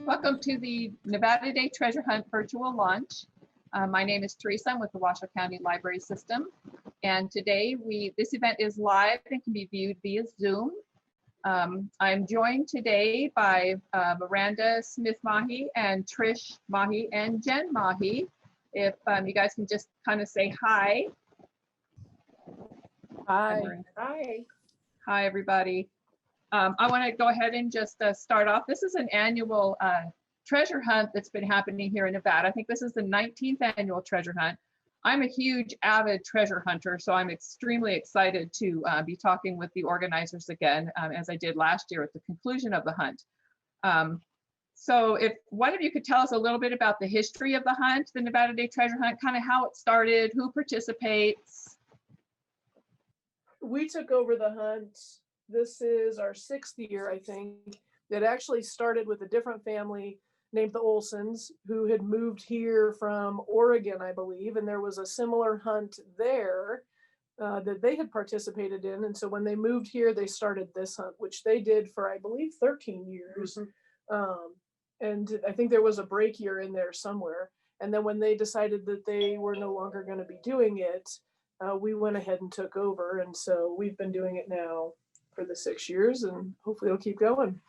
Welcome to the Nevada Day Treasure Hunt virtual launch. My name is Teresa. I'm with the Washoe County Library System. And today this event is live and can be viewed via Zoom. I'm joined today by Miranda Smith-Mahi and Trish Mahi and Jen Mahi. If you guys can just kind of say hi. Hi. Hi. Hi, everybody. I want to go ahead and just start off. This is an annual treasure hunt that's been happening here in Nevada. I think this is the 19th annual treasure hunt. I'm a huge avid treasure hunter, so I'm extremely excited to be talking with the organizers again, as I did last year at the conclusion of the hunt. So if one of you could tell us a little bit about the history of the hunt, the Nevada Day Treasure Hunt, kind of how it started, who participates. We took over the hunt. This is our 6th year, I think. It actually started with a different family named the Olsons, who had moved here from Oregon, I believe, and there was a similar hunt there that they had participated in. And so when they moved here, they started this hunt, which they did for, I believe, 13 years. And I think there was a break year in there somewhere. And then when they decided that they were no longer going to be doing it, we went ahead and took over. And so we've been doing it now for the 6 years, and hopefully it'll keep going.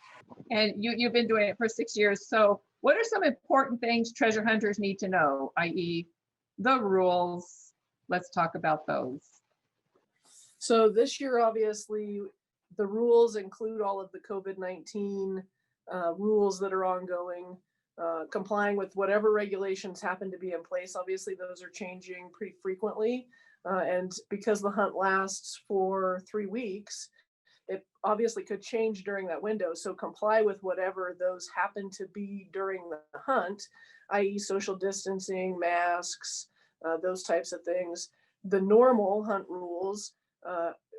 And you've been doing it for 6 years. So what are some important things treasure hunters need to know, i.e. the rules? Let's talk about those. So this year, obviously, the rules include all of the COVID-19 rules that are ongoing, complying with whatever regulations happen to be in place. Obviously, those are changing pretty frequently. And because the hunt lasts for 3 weeks, it obviously could change during that window. So comply with whatever those happen to be during the hunt, i.e. social distancing, masks, those types of things. The normal hunt rules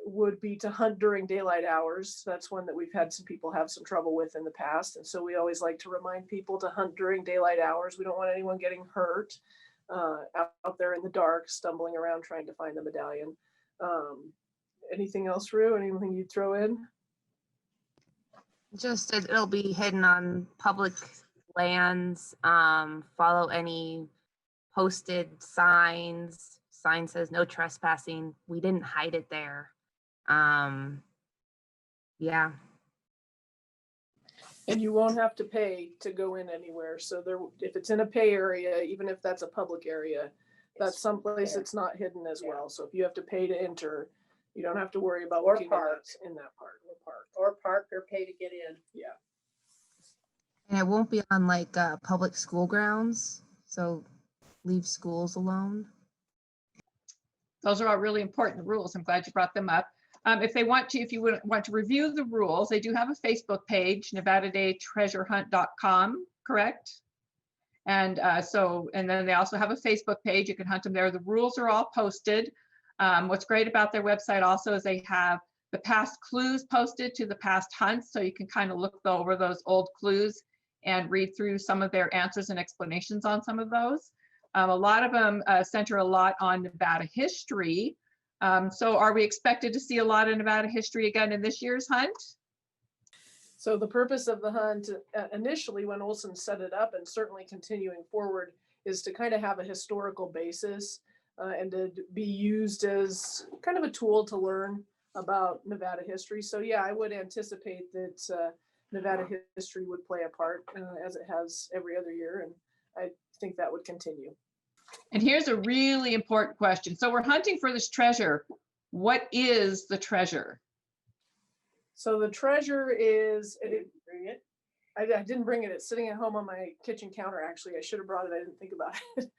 would be to hunt during daylight hours. That's one that we've had some people have some trouble with in the past. And so we always like to remind people to hunt during daylight hours. We don't want anyone getting hurt out there in the dark, stumbling around trying to find the medallion. Anything else, Rue? Anything you'd throw in? Just it'll be hidden on public lands. Follow any posted signs. Sign says no trespassing. We didn't hide it there. Yeah. And you won't have to pay to go in anywhere. So there, if it's in a pay area, even if that's a public area, that's someplace it's not hidden as well. So if you have to pay to enter, you don't have to worry about Or looking park. in that part. Or park or pay to get in. Yeah. And it won't be on like public school grounds. So leave schools alone. Those are all really important rules. I'm glad you brought them up. If you would want to review the rules, they do have a Facebook page, NevadaDayTreasureHunt.com, correct? And then they also have a Facebook page. You can hunt them there. The rules are all posted. What's great about their website also is they have the past clues posted to the past hunts, so you can kind of look over those old clues and read through some of their answers and explanations on some of those. A lot of them center a lot on Nevada history. So are we expected to see a lot of Nevada history again in this year's hunt? So the purpose of the hunt initially when Olson set it up, and certainly continuing forward, is to kind of have a historical basis and to be used as kind of a tool to learn about Nevada history. So yeah, I would anticipate that Nevada history would play a part as it has every other year. And I think that would continue. And here's a really important question. So we're hunting for this treasure. What is the treasure? So the treasure is, I didn't bring it. It's sitting at home on my kitchen counter. Actually, I should have brought it. I didn't think about it.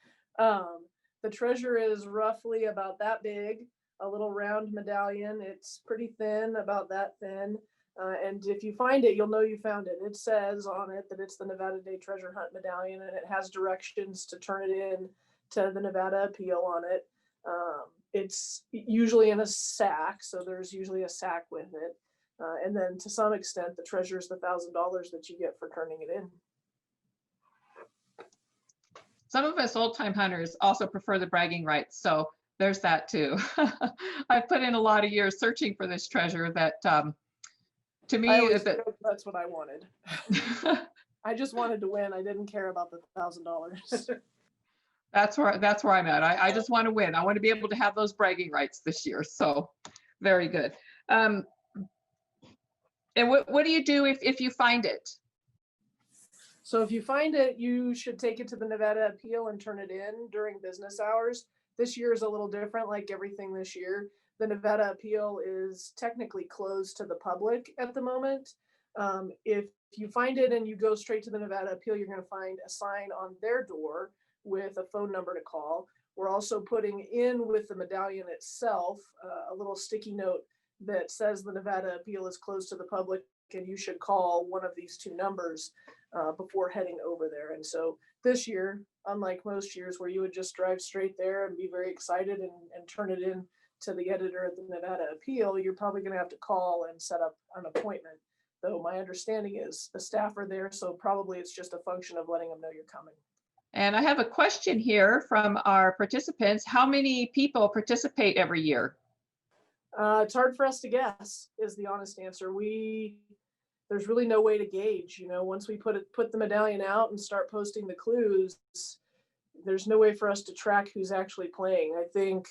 The treasure is roughly about that big, a little round medallion. It's pretty thin, about that thin. And if you find it, you'll know you found it. It says on it that it's the Nevada Day Treasure Hunt medallion, and it has directions to turn it in to the Nevada Appeal on it. It's usually in a sack, so there's usually a sack with it. And then to some extent, the treasure is the $1,000 that you get for turning it in. Some of us old-time hunters also prefer the bragging rights. So there's that too. I've put in a lot of years searching for this treasure that, to me, I always that joke that's what I wanted. I just wanted to win. I didn't care about the $1,000. that's where I'm at. I just want to win. I want to be able to have those bragging rights this year. So very good. And what do you do if you find it? So if you find it, you should take it to the Nevada Appeal and turn it in during business hours. This year is a little different, like everything this year. The Nevada Appeal is technically closed to the public at the moment. If you find it and you go straight to the Nevada Appeal, you're going to find a sign on their door with a phone number to call. We're also putting in with the medallion itself a little sticky note that says the Nevada Appeal is closed to the public and you should call one of these two numbers before heading over there. And so this year, unlike most years where you would just drive straight there and be very excited and turn it in to the editor at the Nevada Appeal, you're probably going to have to call and set up an appointment. Though my understanding is the staff are there, so probably it's just a function of letting them know you're coming. And I have a question here from our participants. How many people participate every year? It's hard for us to guess, is the honest answer. There's really no way to gauge. You know, once we put the medallion out and start posting the clues, there's no way for us to track who's actually playing. I think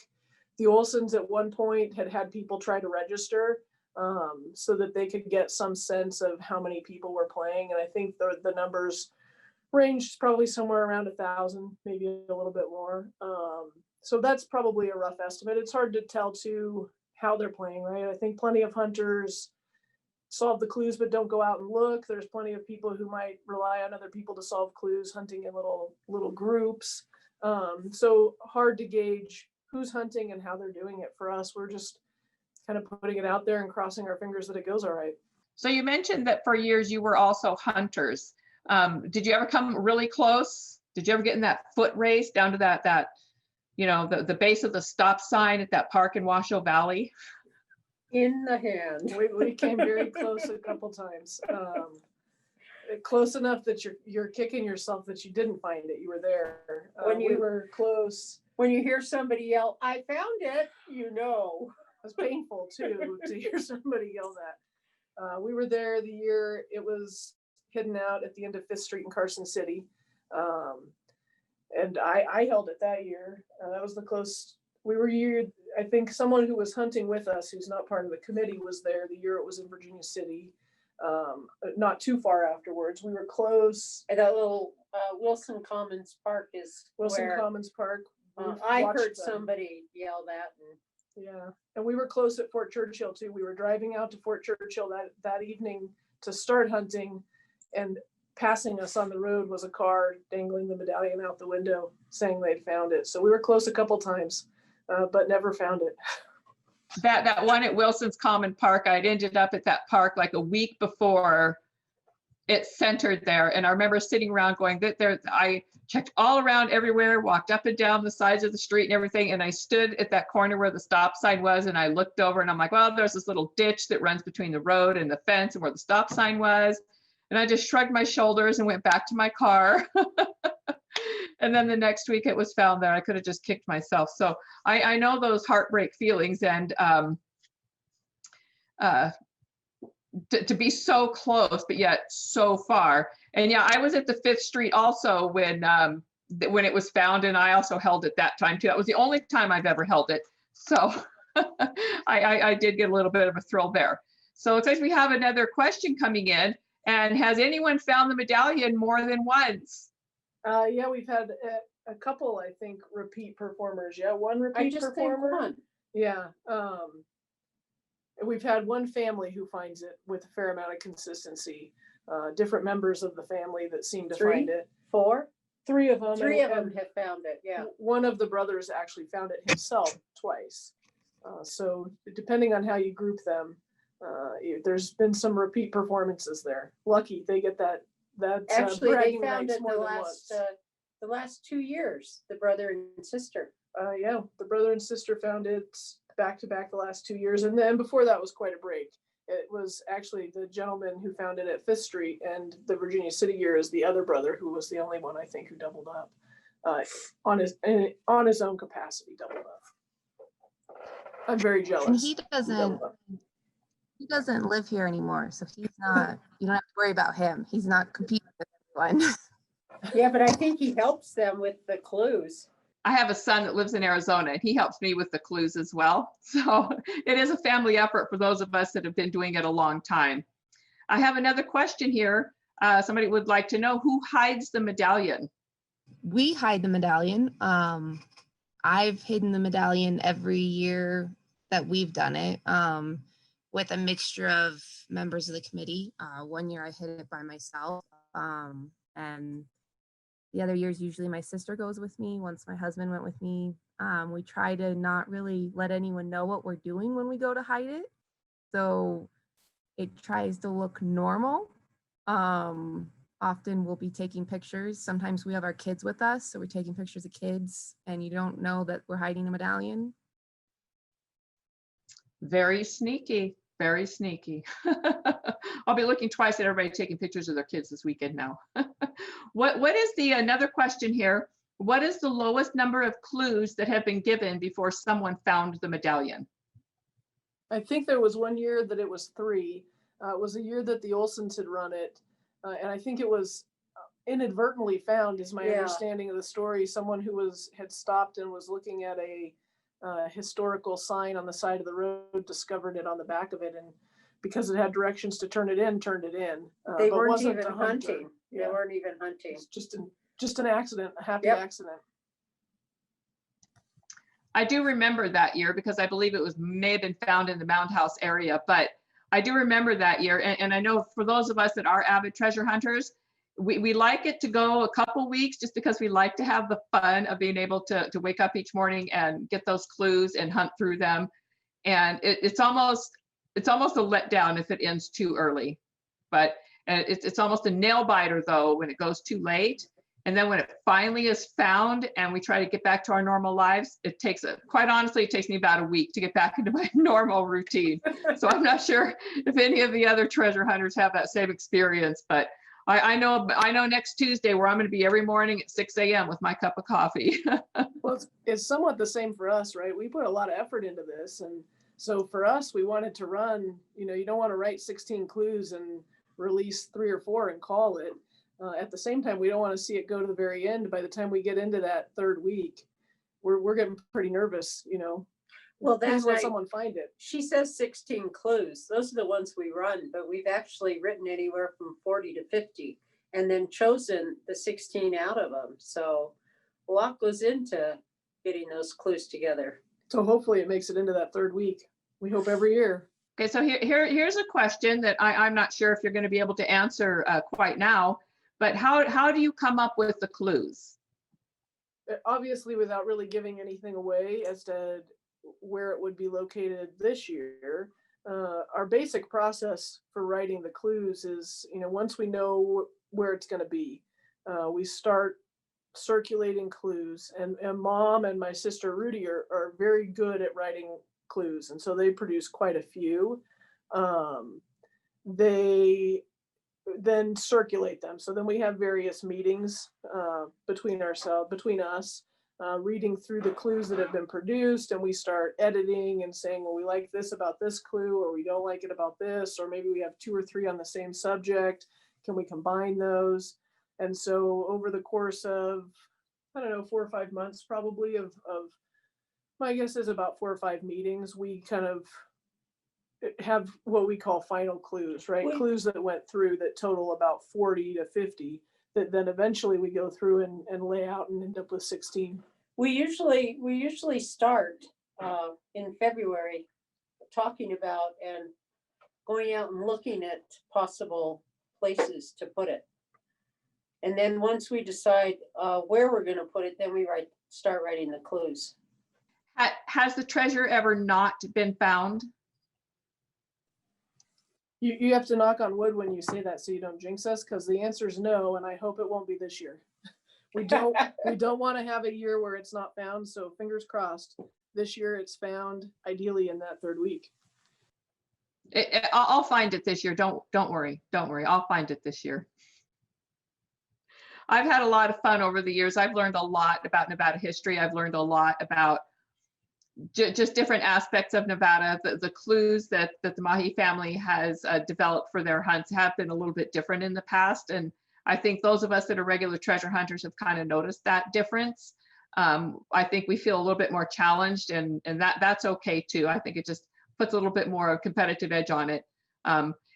the Olsons at one point had people try to register so that they could get some sense of how many people were playing. And I think the numbers ranged probably somewhere around 1,000, maybe a little bit more. So that's probably a rough estimate. It's hard to tell too how they're playing, right? I think plenty of hunters solve the clues but don't go out and look. There's plenty of people who might rely on other people to solve clues, hunting in little groups. So hard to gauge who's hunting and how they're doing it. For us, we're just kind of putting it out there and crossing our fingers that it goes all right. So you mentioned that for years you were also hunters. Did you ever come really close? Did you ever get in that foot race down to that you know, the base of the stop sign at that park in Washoe Valley? In the hand. We came very close a couple times. Close enough that you're kicking yourself that you didn't find it. You were there. We were close. When you hear somebody yell, "I found it," you know. It was painful too to hear somebody yell that. We were there the year it was hidden out at the end of 5th Street in Carson City. And I held it that year. That was the close. We were I think someone who was hunting with us, who's not part of the committee, was there the year it was in Virginia City. Not too far afterwards. We were close. And that little Wilson Commons Park is Wilson Commons Park. I heard somebody yell that. Yeah, and we were close at Fort Churchill too. We were driving out to Fort Churchill that evening to start hunting, and passing us on the road was a car dangling the medallion out the window saying they'd found it. So we were close a couple times, but never found it. That one at Wilson's Common Park, I'd ended up at that park like a week before it centered there. And I remember sitting around going, I checked all around everywhere, walked up and down the sides of the street and everything. And I stood at that corner where the stop sign was. And I looked over and I'm like, well, there's this little ditch that runs between the road and the fence and where the stop sign was. And I just shrugged my shoulders and went back to my car. And then the next week it was found there. I could have just kicked myself. So I know those heartbreak feelings, and to be so close, but yet so far. And yeah, I was at the 5th Street also when it was found, and I also held it that time too. That was the only time I've ever held it. So I did get a little bit of a thrill there. So it says we have another question coming in. And has anyone found the medallion more than once? Yeah, we've had a couple, I think, repeat performers. Yeah, one repeat performer. One. Yeah. We've had one family who finds it with a fair amount of consistency. Different members of the family that seem to find it. 4? 3 of them. 3 of them have found it. Yeah. One of the brothers actually found it himself twice. So depending on how you group them, there's been some repeat performances there. Lucky they get that. Actually, they found it the last 2 years. The brother and sister. Yeah, the brother and sister found it back to back the last 2 years, and then before that was quite a break. It was actually the gentleman who found it at 5th Street, and the Virginia City year is the other brother who was the only one I think who doubled up on his own capacity, doubled up. I'm very jealous. And he doesn't live here anymore, so he's not, you don't have to worry about him. He's not competing with everyone. Yeah, but I think he helps them with the clues. I have a son that lives in Arizona and he helps me with the clues as well. So it is a family effort for those of us that have been doing it a long time. I have another question here. Somebody would like to know, who hides the medallion? We hide the medallion. I've hidden the medallion every year that we've done it, with a mixture of members of the committee. One year I hid it by myself, and the other years usually my sister goes with me. Once my husband went with me. We try to not really let anyone know what we're doing when we go to hide it, so it tries to look normal. Often we'll be taking pictures. Sometimes we have our kids with us, so we're taking pictures of kids and you don't know that we're hiding a medallion. Very sneaky, very sneaky. I'll be looking twice at everybody taking pictures of their kids this weekend now. What is another question here. What is the lowest number of clues that have been given before someone found the medallion? I think there was one year that it was 3. It was a year that the Olsons had run it. And I think it was inadvertently found, is my understanding of the story. Someone who had stopped and was looking at a historical sign on the side of the road, discovered it on the back of it, and because it had directions to turn it in, turned it in. They but weren't wasn't even a hunter. hunting. They Yeah. weren't even hunting. It's just an accident, a happy Yep. accident. I do remember that year because I believe it may have been found in the Mound House area, but I do remember that year. And I know for those of us that are avid treasure hunters, we like it to go a couple weeks just because we like to have the fun of being able to wake up each morning and get those clues and hunt through them. And it's almost a letdown if it ends too early. But it's almost a nail biter though when it goes too late. And then when it finally is found and we try to get back to our normal lives, quite honestly, it takes me about a week to get back into my normal routine. So I'm not sure if any of the other treasure hunters have that same experience, but I know next Tuesday where I'm going to be every morning at 6 a.m. with my cup of coffee. Well, it's somewhat the same for us, right? We put a lot of effort into this. And so for us, we wanted to run, you don't want to write 16 clues and release 3 or 4 and call it. At the same time, we don't want to see it go to the very end. By the time we get into that 3rd week, we're getting pretty nervous, Well, Please that's let someone find it. She says 16 clues. Those are the ones we run, but we've actually written anywhere from 40 to 50 and then chosen the 16 out of them. So a lot goes into getting those clues together. So hopefully it makes it into that 3rd week. We hope every year. Okay, so here's a question that I'm not sure if you're going to be able to answer quite now, but how do you come up with the clues? Obviously, without really giving anything away as to where it would be located this year, our basic process for writing the clues is, once we know where it's going to be, we start circulating clues, and Mom and my sister Rudy are very good at writing clues, and so they produce quite a few. They then circulate them. So then we have various meetings between us, reading through the clues that have been produced, and we start editing and saying, well, we like this about this clue, or we don't like it about this, or maybe we have 2 or 3 on the same subject. Can we combine those? And so over the course of, 4 or 5 months, probably of my guess is about 4 or 5 meetings, we kind of have what we call final clues, right? Clues that went through that total about 40 to 50 that then eventually we go through and lay out and end up with 16. We usually start in February talking about and going out and looking at possible places to put it. And then once we decide where we're going to put it, then we start writing the clues. Has the treasure ever not been found? You have to knock on wood when you say that so you don't jinx us, because the answer is no, and I hope it won't be this year. We don't want to have a year where it's not found, so fingers crossed. This year it's found, ideally in that 3rd week. I'll find it this year. Don't worry. I'll find it this year. I've had a lot of fun over the years. I've learned a lot about Nevada history. I've learned a lot about just different aspects of Nevada. The clues that the Mahi family has developed for their hunts have been a little bit different in the past. And I think those of us that are regular treasure hunters have kind of noticed that difference. I think we feel a little bit more challenged, and that's okay too. I think it just puts a little bit more competitive edge on it.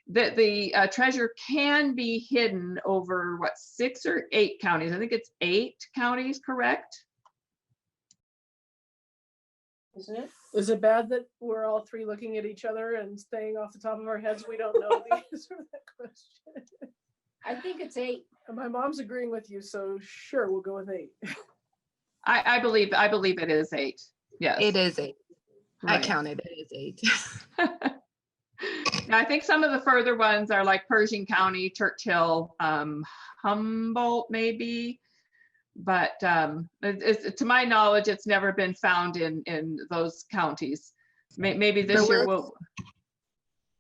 The treasure can be hidden over what, 6 or 8 counties? I think it's 8 counties, correct? Isn't it? Is it bad that we're all three looking at each other and saying off the top of our heads we don't know the answer to that question? I think it's 8. And my mom's agreeing with you, so sure, we'll go with 8. I believe it is 8. Yes. It is 8. I Right. counted, it is 8. Now, I think some of the further ones are like Pershing County, Churchill, Humboldt maybe. But to my knowledge, it's never been found in those counties. Maybe this year we'll.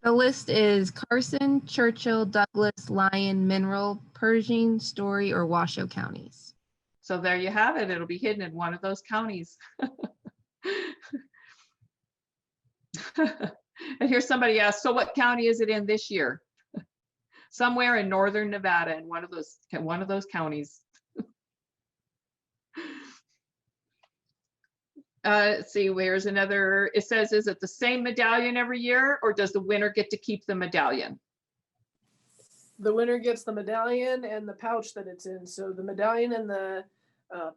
The list is Carson, Churchill, Douglas, Lyon, Mineral, Pershing, Story, or Washoe counties. So there you have it. It'll be hidden in one of those counties. And here's somebody asked, so what county is it in this year? Somewhere in northern Nevada, in one of those counties. Let's see, where's another, it says, is it the same medallion every year, or does the winner get to keep the medallion? The winner gets the medallion and the pouch that it's in. So the medallion and the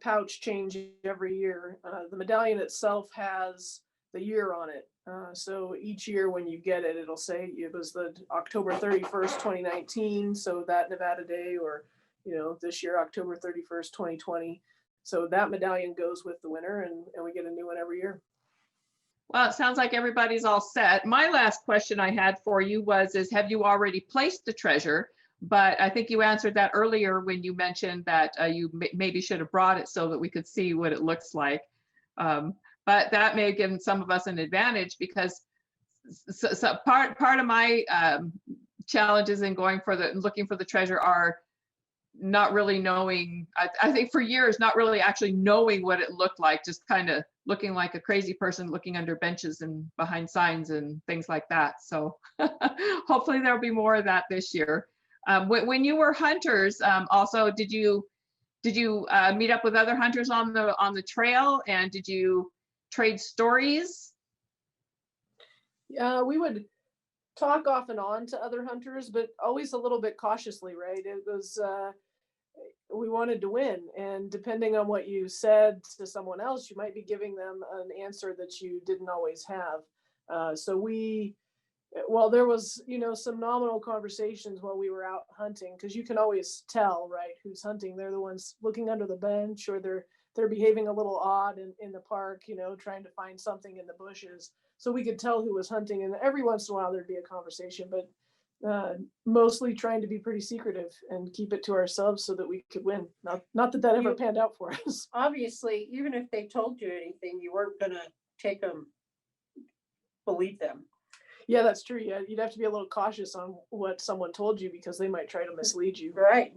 pouch change every year. The medallion itself has the year on it. So each year when you get it, it'll say it was the October 31st, 2019. So that Nevada day, or, this year, October 31st, 2020. So that medallion goes with the winner, and we get a new one every year. Well, it sounds like everybody's all set. My last question I had for you is have you already placed the treasure? But I think you answered that earlier when you mentioned that you maybe should have brought it so that we could see what it looks like. But that may have given some of us an advantage, because so part of my challenges in looking for the treasure are not really knowing, I think for years, not really actually knowing what it looked like, just kind of looking like a crazy person looking under benches and behind signs and things like that. So hopefully there'll be more of that this year. When you were hunters, also, did you meet up with other hunters on the trail, and did you trade stories? Yeah, we would talk off and on to other hunters, but always a little bit cautiously, right? It was, we wanted to win, and depending on what you said to someone else, you might be giving them an answer that you didn't always have. Well, there was, some nominal conversations while we were out hunting, because you can always tell, right, who's hunting. They're the ones looking under the bench, or they're behaving a little odd in the park, trying to find something in the bushes. So we could tell who was hunting, and every once in a while there'd be a conversation, but mostly trying to be pretty secretive and keep it to ourselves so that we could win. Not that ever panned out for us. Obviously, even if they told you anything, you weren't gonna believe them. Yeah, that's true. Yeah, you'd have to be a little cautious on what someone told you, because they might try to mislead you. Right.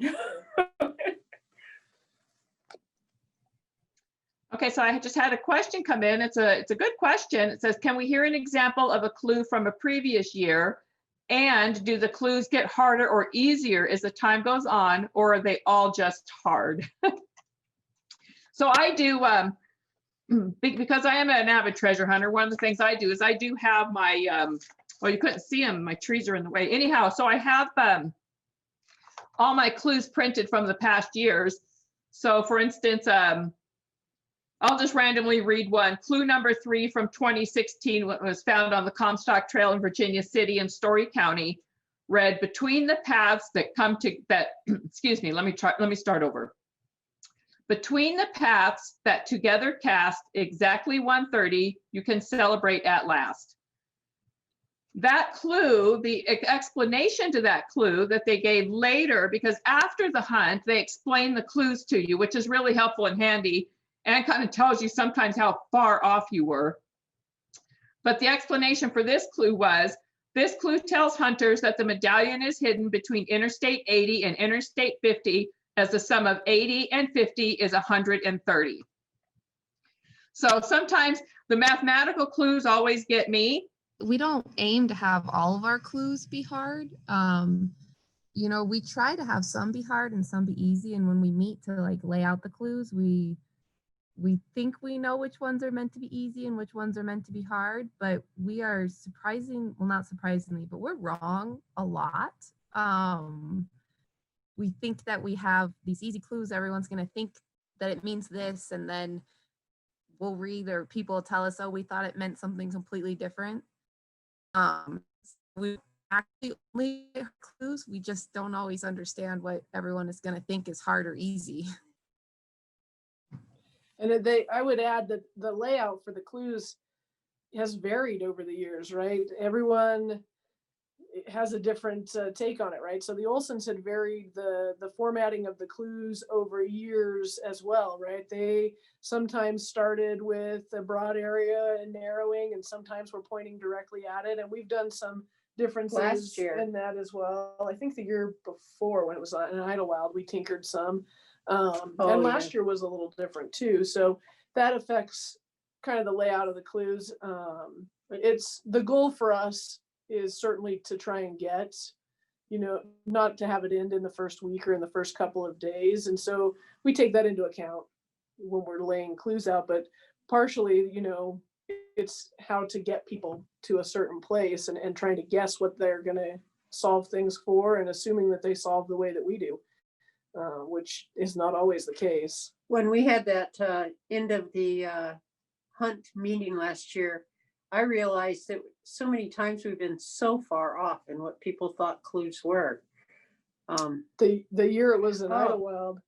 Okay, so I just had a question come in. It's a good question. It says, can we hear an example of a clue from a previous year? And do the clues get harder or easier as the time goes on, or are they all just hard? So I do, because I am an avid treasure hunter, one of the things I do is I do have my, well, you couldn't see them, my trees are in the way. Anyhow, so I have all my clues printed from the past years. So for instance, I'll just randomly read one. Clue number 3 from 2016 was found on the Comstock Trail in Virginia City and Story County. Read, between the paths that come to that, excuse me, let me start over. Between the paths that together cast exactly 1:30, you can celebrate at last. That clue, the explanation to that clue that they gave later, because after the hunt, they explain the clues to you, which is really helpful and handy, and kind of tells you sometimes how far off you were. But the explanation for this clue was, this clue tells hunters that the medallion is hidden between Interstate 80 and Interstate 50, as the sum of 80 and 50 is 130. So sometimes The mathematical clues always get me. We don't aim to have all of our clues be hard. You know, we try to have some be hard and some be easy. And when we meet to like lay out the clues, we think we know which ones are meant to be easy and which ones are meant to be hard, but we are not surprisingly, but we're wrong a lot. We think that we have these easy clues. Everyone's going to think that it means this, and then we'll read or people will tell us, oh, we thought it meant something completely different. We actually only get clues. We just don't always understand what everyone is going to think is hard or easy. And I would add that the layout for the clues has varied over the years, right? Everyone has a different take on it, right? So the Olsons had varied the formatting of the clues over years as well, right? They sometimes started with a broad area and narrowing, and sometimes we're pointing directly at it. And we've done some differences Last year. in that as well. I think the year before, when it was in Idlewild, we tinkered some. And last year was a little different too. So that affects kind of the layout of the clues. It's the goal for us is certainly to try and get, not to have it end in the first week or in the first couple of days. And so we take that into account when we're laying clues out, but partially, it's how to get people to a certain place and trying to guess what they're going to solve things for, and assuming that they solve the way that we do, which is not always the case. When we had that end of the hunt meeting last year, I realized that so many times we've been so far off in what people thought clues were. The year it was in Idlewild,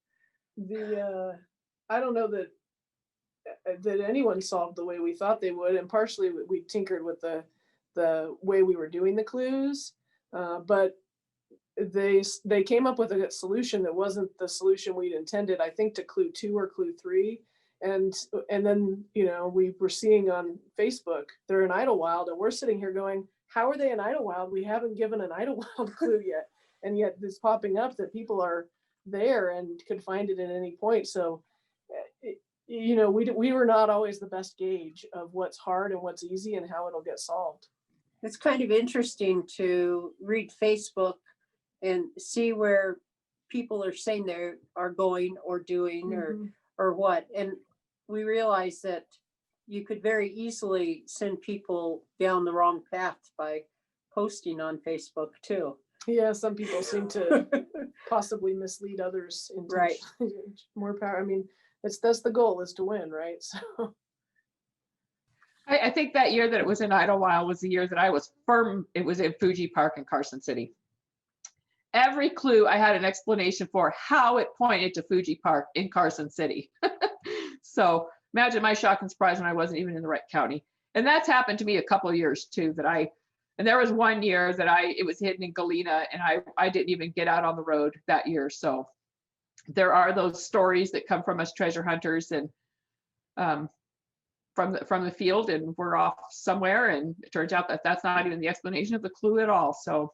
I don't know that anyone solved the way we thought they would, and partially we tinkered with the way we were doing the clues, but they came up with a solution that wasn't the solution we'd intended, I think, to clue 2 or clue 3. And then, we were seeing on Facebook, they're in Idlewild, and we're sitting here going, how are they in Idlewild? We haven't given an Idlewild clue yet. And yet it's popping up that people are there and could find it at any point. So, we were not always the best gauge of what's hard and what's easy and how it'll get solved. It's kind of interesting to read Facebook and see where people are saying they are going or doing or what. And we realize that you could very easily send people down the wrong path by posting on Facebook too. Yeah, some people seem to possibly mislead others into Right. more power. I mean, that's the goal, is to win, right? So I think that year that it was in Idlewild was the year that I was firm. It was in Fuji Park in Carson City. Every clue I had an explanation for how it pointed to Fuji Park in Carson City. So imagine my shock and surprise when I wasn't even in the right county. And that's happened to me a couple of years too, and there was one year that it was hidden in Galena, and I didn't even get out on the road that year. So there are those stories that come from us treasure hunters and from the field, and we're off somewhere, and it turns out that that's not even the explanation of the clue at all. So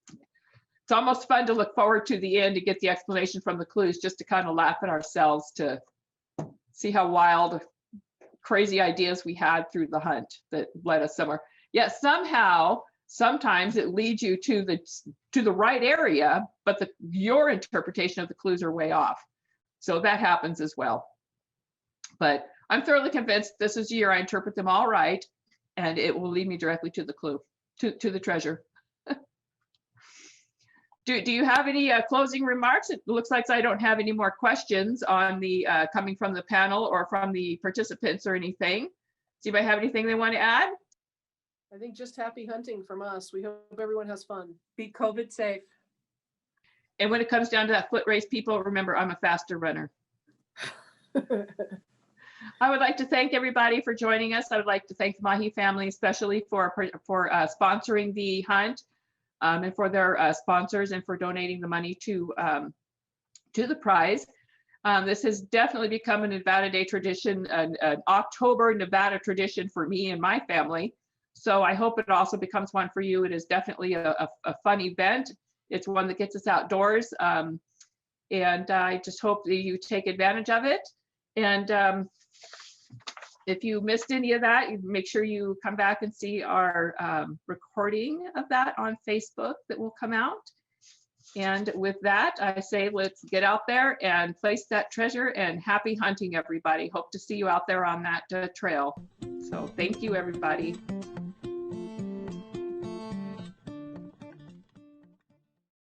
it's almost fun to look forward to the end to get the explanation from the clues, just to kind of laugh at ourselves to see how wild, crazy ideas we had through the hunt that led us somewhere. Yet somehow, sometimes it leads you to the right area, but your interpretation of the clues are way off. So that happens as well. But I'm thoroughly convinced this is the year I interpret them all right, and it will lead me directly to the clue, to the treasure. Do you have any closing remarks? It looks like I don't have any more questions on the coming from the panel or from the participants or anything. Does anybody have anything they want to add? I think just happy hunting from us. We hope everyone has fun. Be COVID safe. And when it comes down to that foot race, people, remember, I'm a faster runner. I would like to thank everybody for joining us. I would like to thank the Mahi family, especially for sponsoring the hunt, and for their sponsors, and for donating the money to the prize. This has definitely become a Nevada Day tradition, an October Nevada tradition for me and my family. So I hope it also becomes one for you. It is definitely a fun event. It's one that gets us outdoors. And I just hope that you take advantage of it. And if you missed any of that, you make sure you come back and see our recording of that on Facebook that will come out. And with that, I say, let's get out there and place that treasure, and happy hunting, everybody. Hope to see you out there on that trail. So thank you, everybody.